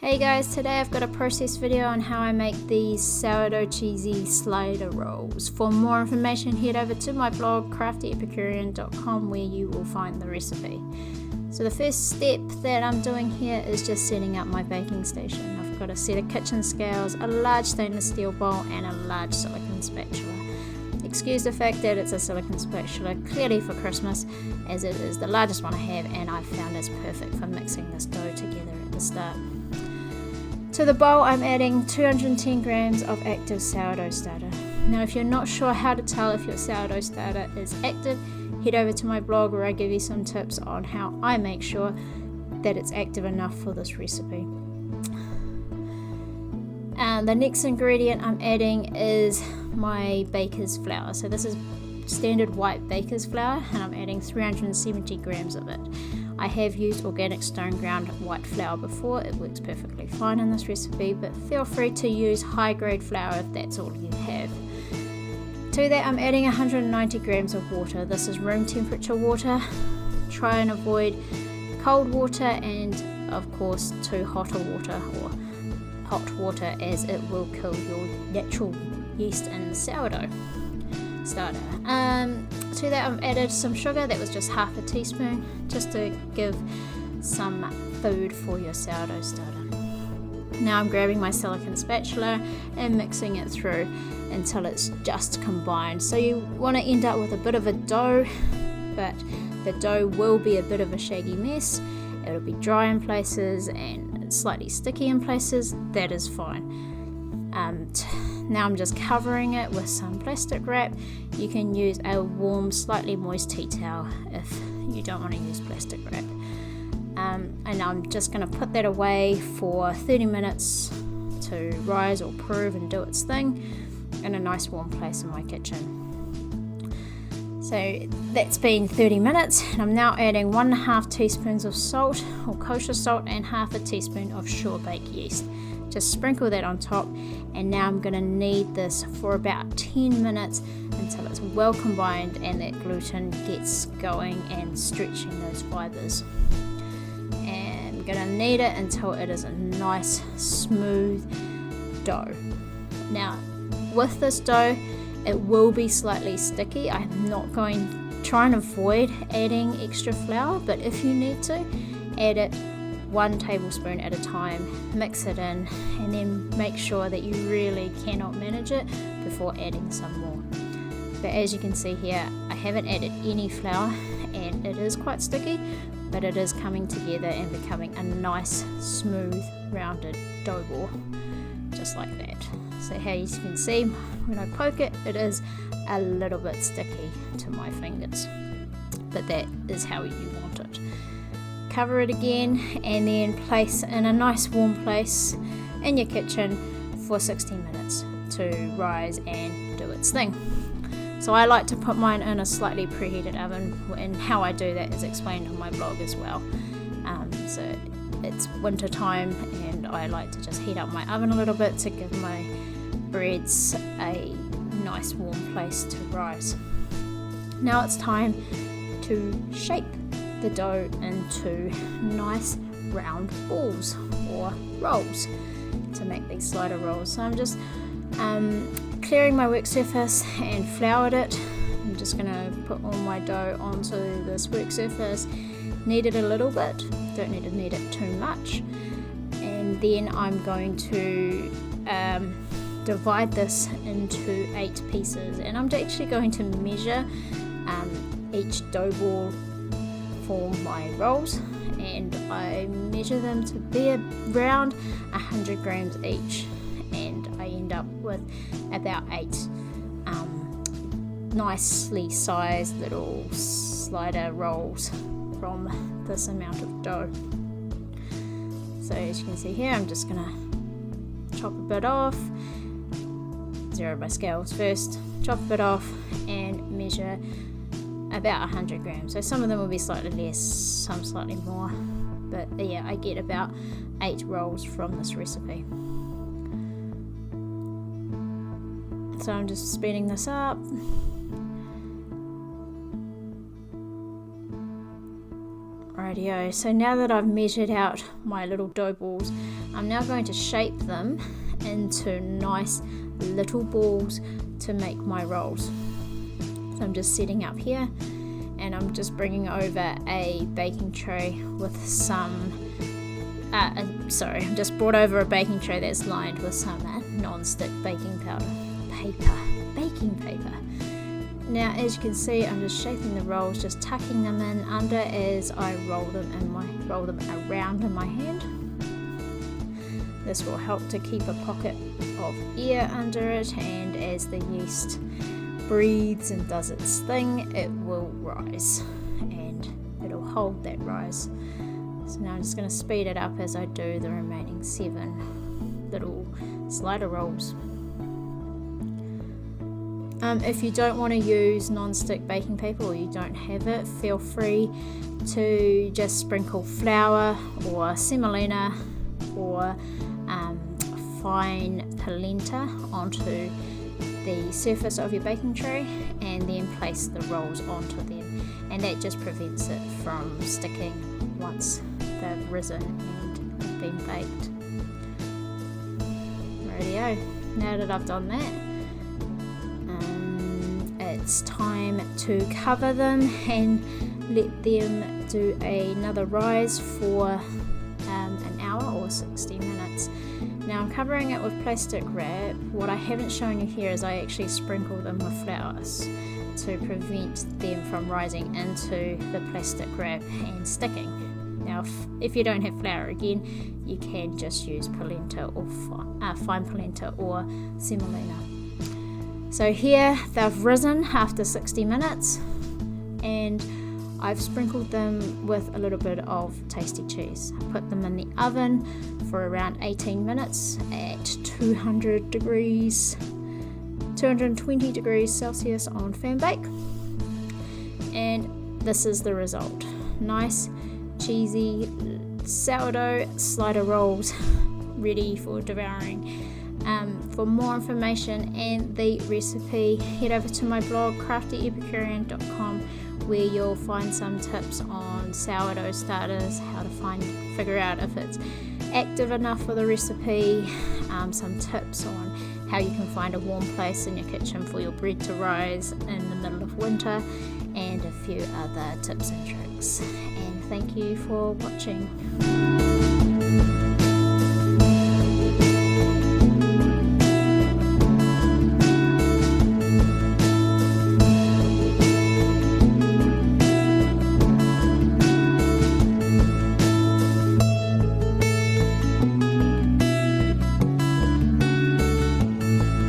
Hey guys, today I've got a process video on how I make these sourdough cheesy slider rolls. For more information, head over to my blog CraftyEpicurean.com where you will find the recipe. So the first step that I'm doing here is just setting up my baking station. I've got a set of kitchen scales, a large stainless steel bowl and a large silicone spatula. Excuse the fact that it's a silicone spatula, clearly for Christmas, as it is the largest one I have and I found it's perfect for mixing this dough together at the start. To the bowl I'm adding 210 grams of active sourdough starter. Now if you're not sure how to tell if your sourdough starter is active, head over to my blog where I give you some tips on how I make sure that it's active enough for this recipe. And the next ingredient I'm adding is my baker's flour. So this is standard white baker's flour and I'm adding 370 grams of it. I have used organic stone ground white flour before, it works perfectly fine in this recipe, but feel free to use high grade flour if that's all you have. To that I'm adding 190 grams of water. This is room temperature water. Try and avoid cold water and of course too hot water or hot water, as it will kill your natural yeast in the sourdough starter. To that I've added some sugar, that was just half a teaspoon, just to give some food for your sourdough starter. Now I'm grabbing my silicone spatula and mixing it through until it's just combined. So you want to end up with a bit of a dough, but the dough will be a bit of a shaggy mess. It'll be dry in places and slightly sticky in places. That is fine. Now I'm just covering it with some plastic wrap. You can use a warm, slightly moist tea towel if you don't want to use plastic wrap. And I'm just going to put that away for 30 minutes to rise or prove and do its thing in a nice warm place in my kitchen. So that's been 30 minutes and I'm now adding 1.5 teaspoons of salt or kosher salt and half a teaspoon of sure bake yeast. Just sprinkle that on top, and now I'm going to knead this for about 10 minutes until it's well combined and that gluten gets going and stretching those fibers. And I'm going to knead it until it is a nice smooth dough. Now with this dough it will be slightly sticky. I'm not going to try and avoid adding extra flour, but if you need to, add it 1 tablespoon at a time, mix it in, and then make sure that you really cannot manage it before adding some more. But as you can see here, I haven't added any flour and it is quite sticky, but it is coming together and becoming a nice smooth rounded dough ball, just like that. So how you can see, when I poke it, it is a little bit sticky to my fingers, but that is how you want it. Cover it again and then place in a nice warm place in your kitchen for 60 minutes to rise and do its thing. So I like to put mine in a slightly preheated oven, and how I do that is explained on my blog as well. So it's winter time and I like to just heat up my oven a little bit to give my breads a nice warm place to rise. Now it's time to shape the dough into nice round balls or rolls to make these slider rolls. So I'm just clearing my work surface and floured it. I'm just going to put all my dough onto this work surface, knead it a little bit, don't need to knead it too much, and then I'm going to divide this into 8 pieces, and I'm actually going to measure each dough ball for my rolls, and I measure them to be around 100 grams each, and I end up with about 8 nicely sized little slider rolls from this amount of dough. So as you can see here, I'm just gonna chop a bit off, zero my scales first, chop a bit off and measure about 100 grams. So some of them will be slightly less, some slightly more, but yeah, I get about 8 rolls from this recipe. So I'm just speeding this up. Rightio, so now that I've measured out my little dough balls, I'm now going to shape them into nice little balls to make my rolls. So I'm just setting up here, and I'm just bringing over a baking tray with some I've just brought over a baking tray that's lined with some non-stick baking paper. Now, as you can see, I'm just shaping the rolls, just tucking them in under as I roll them around in my hand. This will help to keep a pocket of air under it, and as the yeast breathes and does its thing, it will rise and it'll hold that rise. So now I'm just going to speed it up as I do the remaining 7 little slider rolls. If you don't want to use non-stick baking paper, or you don't have it, feel free to just sprinkle flour or semolina or fine polenta onto the surface of your baking tray, and then place the rolls onto them, and that just prevents it from sticking once they've risen and have been baked. Rightio, now that I've done that, it's time to cover them and let them do another rise for an hour or 60 minutes. Now I'm covering it with plastic wrap. What I haven't shown you here is I actually sprinkle them with flours to prevent them from rising into the plastic wrap and sticking. Now if you don't have flour, again, you can just use polenta or fine polenta or semolina. So here they've risen after 60 minutes, and I've sprinkled them with a little bit of tasty cheese. I put them in the oven for around 18 minutes at 220 degrees Celsius on fan bake, and this is the result. Nice cheesy sourdough slider rolls ready for devouring. For more information and the recipe, head over to my blog CraftyEpicurean.com, where you'll find some tips on sourdough starters, how to figure out if it's active enough for the recipe, some tips on how you can find a warm place in your kitchen for your bread to rise in the middle of winter, and a few other tips and tricks. And thank you for watching.